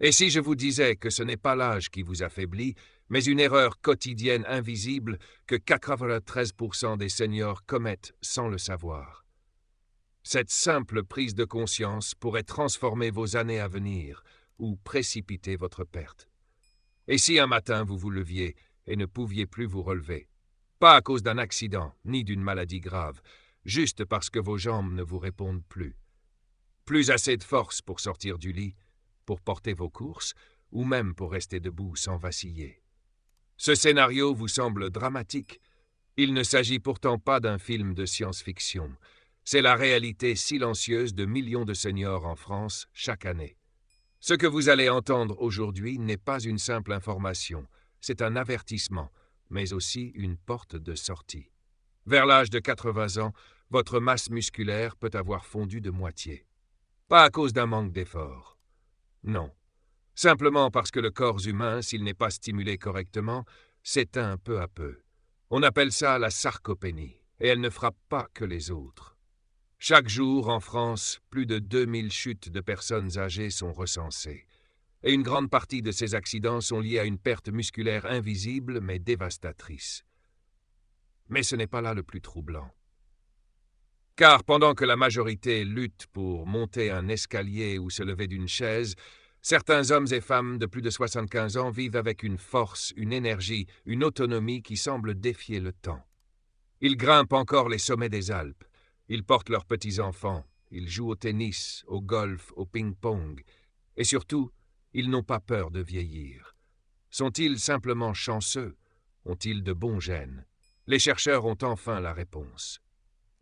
Et si je vous disais que ce n'est pas l'âge qui vous affaiblit, mais une erreur quotidienne invisible que 93% des seniors commettent sans le savoir? Cette simple prise de conscience pourrait transformer vos années à venir ou précipiter votre perte. Et si un matin vous vous leviez et ne pouviez plus vous relever, pas à cause d'un accident ni d'une maladie grave, juste parce que vos jambes ne vous répondent plus, plus assez de force pour sortir du lit, pour porter vos courses, ou même pour rester debout sans vaciller. Ce scénario vous semble dramatique. Il ne s'agit pourtant pas d'un film de science-fiction. C'est la réalité silencieuse de millions de seniors en France chaque année. Ce que vous allez entendre aujourd'hui n'est pas une simple information, c'est un avertissement, mais aussi une porte de sortie. Vers l'âge de 80 ans, votre masse musculaire peut avoir fondu de moitié. Pas à cause d'un manque d'effort. Non. Simplement parce que le corps humain, s'il n'est pas stimulé correctement, s'éteint peu à peu. On appelle ça la sarcopénie, et elle ne frappe pas que les autres. Chaque jour, en France, plus de 2000 chutes de personnes âgées sont recensées. Et une grande partie de ces accidents sont liés à une perte musculaire invisible mais dévastatrice. Mais ce n'est pas là le plus troublant. Car pendant que la majorité lutte pour monter un escalier ou se lever d'une chaise, certains hommes et femmes de plus de 75 ans vivent avec une force, une énergie, une autonomie qui semble défier le temps. Ils grimpent encore les sommets des Alpes. Ils portent leurs petits-enfants. Ils jouent au tennis, au golf, au ping-pong. Et surtout, ils n'ont pas peur de vieillir. Sont-ils simplement chanceux? Ont-ils de bons gènes? Les chercheurs ont enfin la réponse.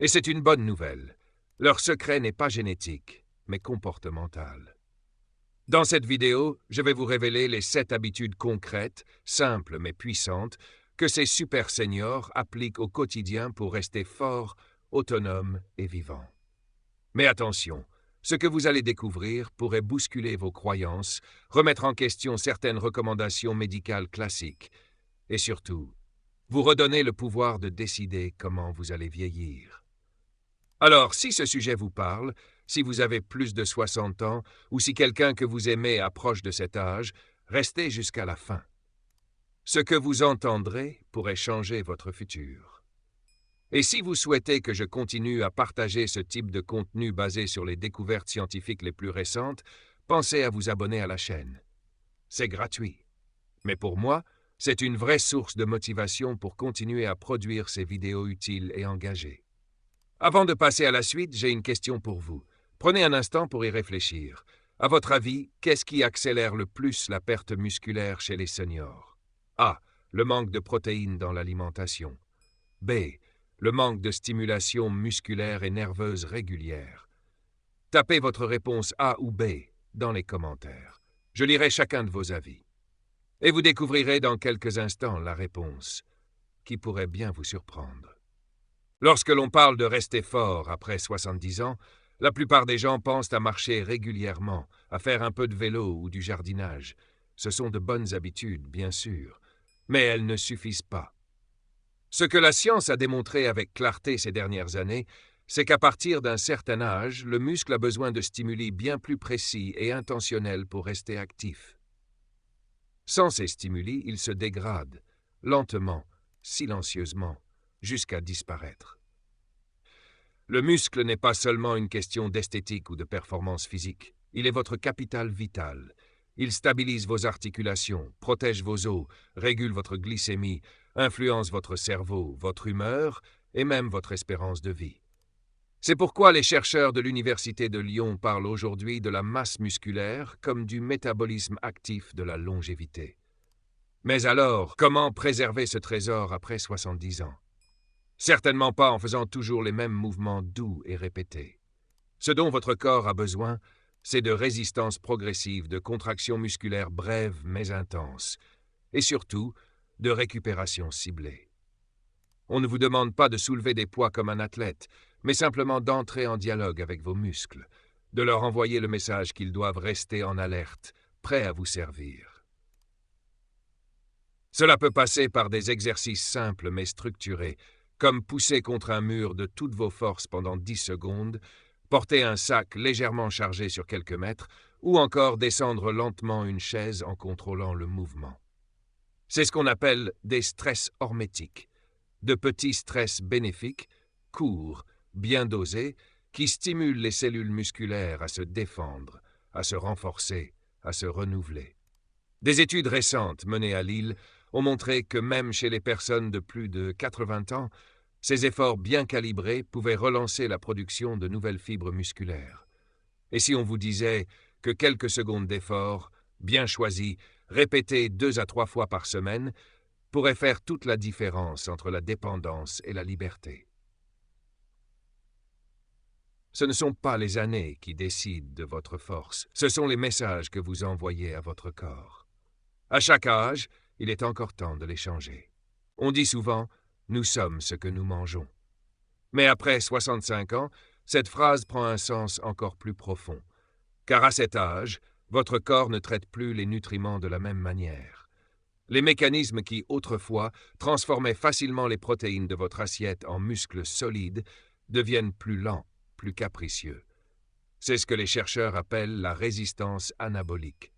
Et c'est une bonne nouvelle. Leur secret n'est pas génétique, mais comportemental. Dans cette vidéo, je vais vous révéler les 7 habitudes concrètes, simples mais puissantes, que ces super seniors appliquent au quotidien pour rester forts, autonomes et vivants. Mais attention, ce que vous allez découvrir pourrait bousculer vos croyances, remettre en question certaines recommandations médicales classiques, et surtout, vous redonner le pouvoir de décider comment vous allez vieillir. Alors, si ce sujet vous parle, si vous avez plus de 60 ans, ou si quelqu'un que vous aimez approche de cet âge, restez jusqu'à la fin. Ce que vous entendrez pourrait changer votre futur. Et si vous souhaitez que je continue à partager ce type de contenu basé sur les découvertes scientifiques les plus récentes, pensez à vous abonner à la chaîne. C'est gratuit. Mais pour moi, c'est une vraie source de motivation pour continuer à produire ces vidéos utiles et engagées. Avant de passer à la suite, j'ai une question pour vous. Prenez un instant pour y réfléchir. À votre avis, qu'est-ce qui accélère le plus la perte musculaire chez les seniors? A. Le manque de protéines dans l'alimentation. B. Le manque de stimulation musculaire et nerveuse régulière. Tapez votre réponse A ou B dans les commentaires. Je lirai chacun de vos avis. Et vous découvrirez dans quelques instants la réponse, qui pourrait bien vous surprendre. Lorsque l'on parle de rester fort après 70 ans, la plupart des gens pensent à marcher régulièrement, à faire un peu de vélo ou du jardinage. Ce sont de bonnes habitudes, bien sûr, mais elles ne suffisent pas. Ce que la science a démontré avec clarté ces dernières années, c'est qu'à partir d'un certain âge, le muscle a besoin de stimuli bien plus précis et intentionnels pour rester actif. Sans ces stimuli, il se dégrade, lentement, silencieusement, jusqu'à disparaître. Le muscle n'est pas seulement une question d'esthétique ou de performance physique. Il est votre capital vital. Il stabilise vos articulations, protège vos os, régule votre glycémie, influence votre cerveau, votre humeur et même votre espérance de vie. C'est pourquoi les chercheurs de l'Université de Lyon parlent aujourd'hui de la masse musculaire comme du métabolisme actif de la longévité. Mais alors, comment préserver ce trésor après 70 ans? Certainement pas en faisant toujours les mêmes mouvements doux et répétés. Ce dont votre corps a besoin, c'est de résistance progressive, de contractions musculaires brèves mais intenses, et surtout, de récupération ciblée. On ne vous demande pas de soulever des poids comme un athlète, mais simplement d'entrer en dialogue avec vos muscles, de leur envoyer le message qu'ils doivent rester en alerte, prêts à vous servir. Cela peut passer par des exercices simples mais structurés, comme pousser contre un mur de toutes vos forces pendant 10 secondes, porter un sac légèrement chargé sur quelques mètres ou encore descendre lentement une chaise en contrôlant le mouvement. C'est ce qu'on appelle des stress hormétiques, de petits stress bénéfiques, courts, bien dosés, qui stimulent les cellules musculaires à se défendre, à se renforcer, à se renouveler. Des études récentes menées à Lille ont montré que même chez les personnes de plus de 80 ans, ces efforts bien calibrés pouvaient relancer la production de nouvelles fibres musculaires. Et si on vous disait que quelques secondes d'effort, bien choisis, répétés 2 à 3 fois par semaine, pourraient faire toute la différence entre la dépendance et la liberté. Ce ne sont pas les années qui décident de votre force, ce sont les messages que vous envoyez à votre corps. À chaque âge, il est encore temps de les changer. On dit souvent « nous sommes ce que nous mangeons ». Mais après 65 ans, cette phrase prend un sens encore plus profond, car à cet âge, votre corps ne traite plus les nutriments de la même manière. Les mécanismes qui, autrefois, transformaient facilement les protéines de votre assiette en muscles solides deviennent plus lents, plus capricieux. C'est ce que les chercheurs appellent la résistance anabolique.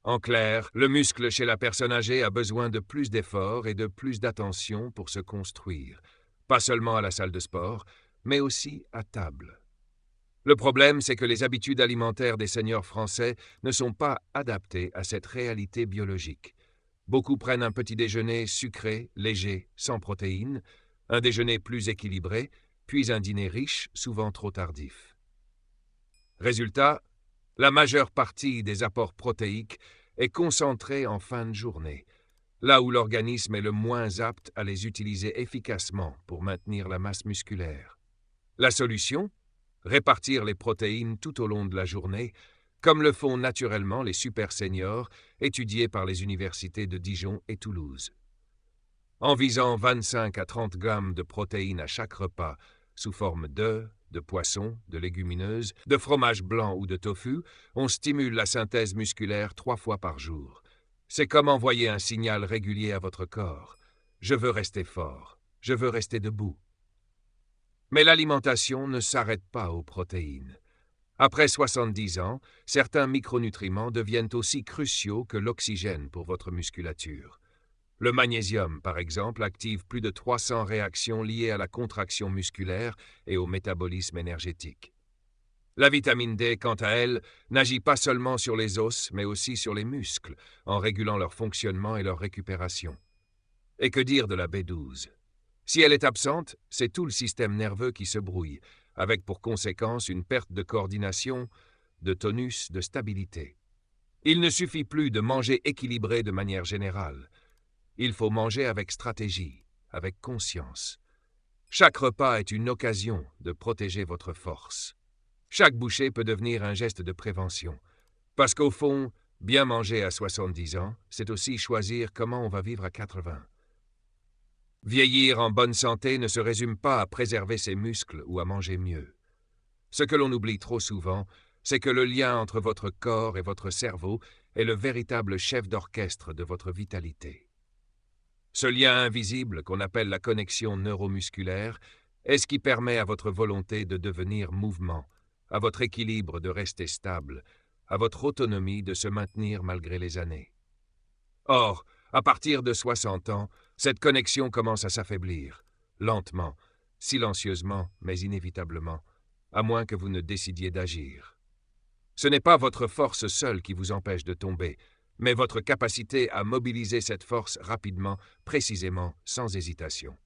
En clair, le muscle chez la personne âgée a besoin de plus d'efforts et de plus d'attention pour se construire, pas seulement à la salle de sport, mais aussi à table. Le problème, c'est que les habitudes alimentaires des seniors français ne sont pas adaptées à cette réalité biologique. Beaucoup prennent un petit déjeuner sucré, léger, sans protéines, un déjeuner plus équilibré, puis un dîner riche, souvent trop tardif. Résultat, la majeure partie des apports protéiques est concentrée en fin de journée, là où l'organisme est le moins apte à les utiliser efficacement pour maintenir la masse musculaire. La solution ? Répartir les protéines tout au long de la journée, comme le font naturellement les super seniors étudiés par les universités de Dijon et Toulouse. En visant 25 à 30 grammes de protéines à chaque repas, sous forme d'œufs, de poissons, de légumineuses, de fromage blanc ou de tofu, on stimule la synthèse musculaire 3 fois par jour. C'est comme envoyer un signal régulier à votre corps. Je veux rester fort, je veux rester debout. Mais l'alimentation ne s'arrête pas aux protéines. Après 70 ans, certains micronutriments deviennent aussi cruciaux que l'oxygène pour votre musculature. Le magnésium, par exemple, active plus de 300 réactions liées à la contraction musculaire et au métabolisme énergétique. La vitamine D, quant à elle, n'agit pas seulement sur les os, mais aussi sur les muscles, en régulant leur fonctionnement et leur récupération. Et que dire de la B12 ? Si elle est absente, c'est tout le système nerveux qui se brouille, avec pour conséquence une perte de coordination, de tonus, de stabilité. Il ne suffit plus de manger équilibré de manière générale. Il faut manger avec stratégie, avec conscience. Chaque repas est une occasion de protéger votre force. Chaque bouchée peut devenir un geste de prévention. Parce qu'au fond, bien manger à 70 ans, c'est aussi choisir comment on va vivre à 80. Vieillir en bonne santé ne se résume pas à préserver ses muscles ou à manger mieux. Ce que l'on oublie trop souvent, c'est que le lien entre votre corps et votre cerveau est le véritable chef d'orchestre de votre vitalité. Ce lien invisible, qu'on appelle la connexion neuromusculaire, est ce qui permet à votre volonté de devenir mouvement, à votre équilibre de rester stable, à votre autonomie de se maintenir malgré les années. Or, à partir de 60 ans, cette connexion commence à s'affaiblir, lentement, silencieusement, mais inévitablement, à moins que vous ne décidiez d'agir. Ce n'est pas votre force seule qui vous empêche de tomber, mais votre capacité à mobiliser cette force rapidement, précisément, sans hésitation.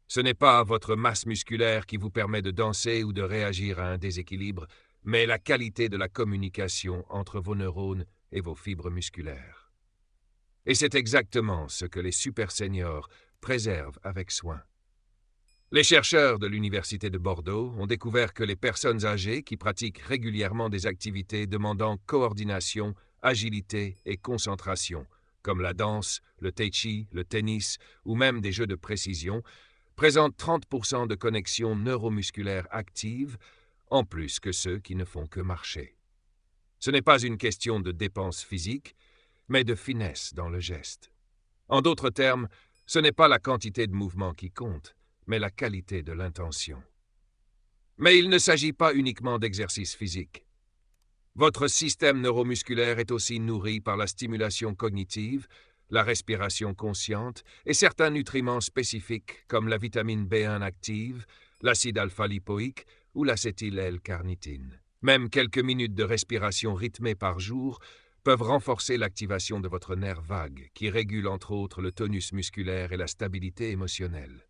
Ce n'est pas votre masse musculaire qui vous permet de danser ou de réagir à un déséquilibre, mais la qualité de la communication entre vos neurones et vos fibres musculaires. Et c'est exactement ce que les super seniors préservent avec soin. Les chercheurs de l'Université de Bordeaux ont découvert que les personnes âgées qui pratiquent régulièrement des activités demandant coordination, agilité et concentration, comme la danse, le tai chi, le tennis ou même des jeux de précision, présentent 30% de connexions neuromusculaires actives, en plus que ceux qui ne font que marcher. Ce n'est pas une question de dépense physique, mais de finesse dans le geste. En d'autres termes, ce n'est pas la quantité de mouvement qui compte, mais la qualité de l'intention. Mais il ne s'agit pas uniquement d'exercice physique. Votre système neuromusculaire est aussi nourri par la stimulation cognitive, la respiration consciente et certains nutriments spécifiques comme la vitamine B1 active, l'acide alpha-lipoïque ou l'acétyl-L-carnitine. Même quelques minutes de respiration rythmée par jour peuvent renforcer l'activation de votre nerf vague, qui régule entre autres le tonus musculaire et la stabilité émotionnelle.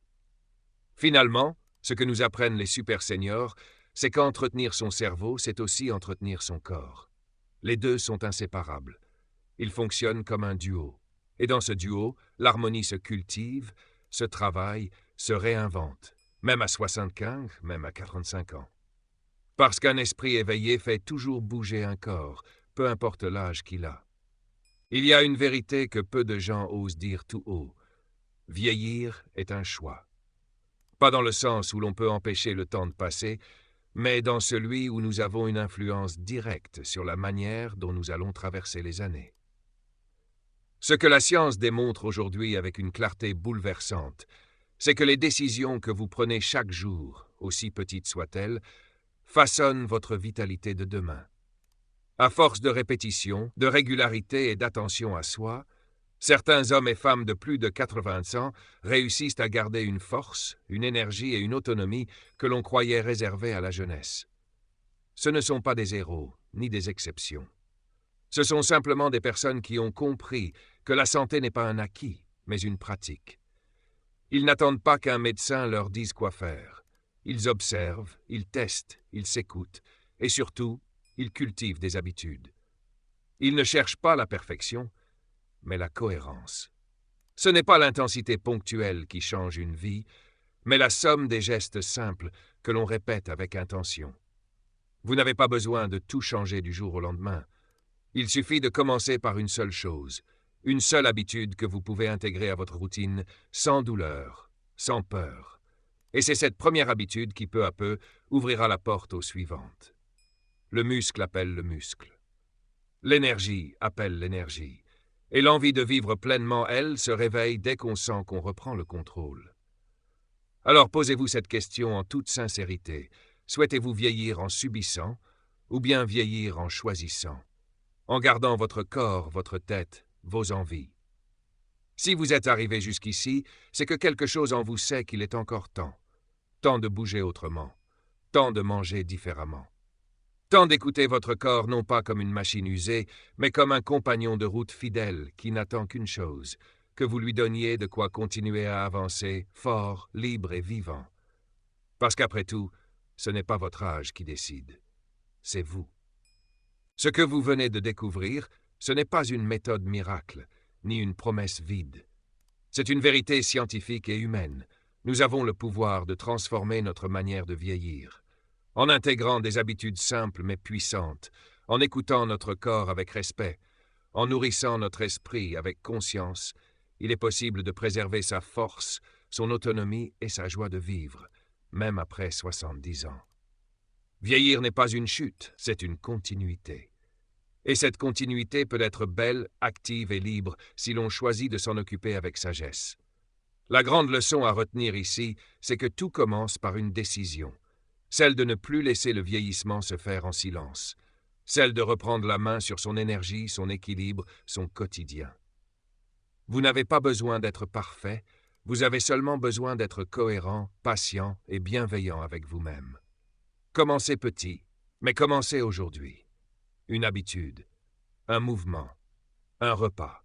Finalement, ce que nous apprennent les super seniors, c'est qu'entretenir son cerveau, c'est aussi entretenir son corps. Les deux sont inséparables. Ils fonctionnent comme un duo. Et dans ce duo, l'harmonie se cultive, se travaille, se réinvente, même à 75, même à 45 ans. Parce qu'un esprit éveillé fait toujours bouger un corps, peu importe l'âge qu'il a. Il y a une vérité que peu de gens osent dire tout haut. Vieillir est un choix. Pas dans le sens où l'on peut empêcher le temps de passer, mais dans celui où nous avons une influence directe sur la manière dont nous allons traverser les années. Ce que la science démontre aujourd'hui avec une clarté bouleversante, c'est que les décisions que vous prenez chaque jour, aussi petites soient-elles, façonnent votre vitalité de demain. À force de répétition, de régularité et d'attention à soi, certains hommes et femmes de plus de 80 ans réussissent à garder une force, une énergie et une autonomie que l'on croyait réservées à la jeunesse. Ce ne sont pas des héros, ni des exceptions. Ce sont simplement des personnes qui ont compris que la santé n'est pas un acquis, mais une pratique. Ils n'attendent pas qu'un médecin leur dise quoi faire. Ils observent, ils testent, ils s'écoutent, et surtout, ils cultivent des habitudes. Ils ne cherchent pas la perfection, mais la cohérence. Ce n'est pas l'intensité ponctuelle qui change une vie, mais la somme des gestes simples que l'on répète avec intention. Vous n'avez pas besoin de tout changer du jour au lendemain. Il suffit de commencer par une seule chose, une seule habitude que vous pouvez intégrer à votre routine sans douleur, sans peur. Et c'est cette première habitude qui, peu à peu, ouvrira la porte aux suivantes. Le muscle appelle le muscle. L'énergie appelle l'énergie. Et l'envie de vivre pleinement, elle, se réveille dès qu'on sent qu'on reprend le contrôle. Alors posez-vous cette question en toute sincérité. Souhaitez-vous vieillir en subissant ou bien vieillir en choisissant, en gardant votre corps, votre tête, vos envies? Si vous êtes arrivé jusqu'ici, c'est que quelque chose en vous sait qu'il est encore temps. Temps de bouger autrement, temps de manger différemment. Temps d'écouter votre corps non pas comme une machine usée, mais comme un compagnon de route fidèle qui n'attend qu'une chose, que vous lui donniez de quoi continuer à avancer, fort, libre et vivant. Parce qu'après tout, ce n'est pas votre âge qui décide, c'est vous. Ce que vous venez de découvrir, ce n'est pas une méthode miracle, ni une promesse vide. C'est une vérité scientifique et humaine. Nous avons le pouvoir de transformer notre manière de vieillir. En intégrant des habitudes simples mais puissantes, en écoutant notre corps avec respect, en nourrissant notre esprit avec conscience, il est possible de préserver sa force, son autonomie et sa joie de vivre, même après 70 ans. Vieillir n'est pas une chute, c'est une continuité. Et cette continuité peut être belle, active et libre si l'on choisit de s'en occuper avec sagesse. La grande leçon à retenir ici, c'est que tout commence par une décision. Celle de ne plus laisser le vieillissement se faire en silence. Celle de reprendre la main sur son énergie, son équilibre, son quotidien. Vous n'avez pas besoin d'être parfait, vous avez seulement besoin d'être cohérent, patient et bienveillant avec vous-même. Commencez petit, mais commencez aujourd'hui. Une habitude, un mouvement, un repas.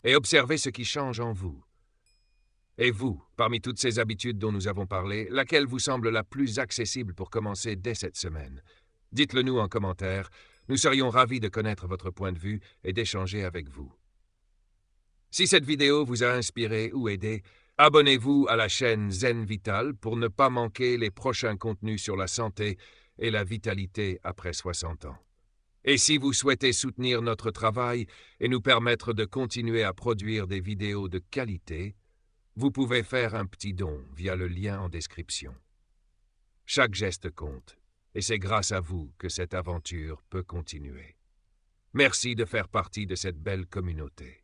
Et observez ce qui change en vous. Et vous, parmi toutes ces habitudes dont nous avons parlé, laquelle vous semble la plus accessible pour commencer dès cette semaine? Dites-le nous en commentaire, nous serions ravis de connaître votre point de vue et d'échanger avec vous. Si cette vidéo vous a inspiré ou aidé, abonnez-vous à la chaîne Zen Vital pour ne pas manquer les prochains contenus sur la santé et la vitalité après 60 ans. Et si vous souhaitez soutenir notre travail et nous permettre de continuer à produire des vidéos de qualité, vous pouvez faire un petit don via le lien en description. Chaque geste compte, et c'est grâce à vous que cette aventure peut continuer. Merci de faire partie de cette belle communauté.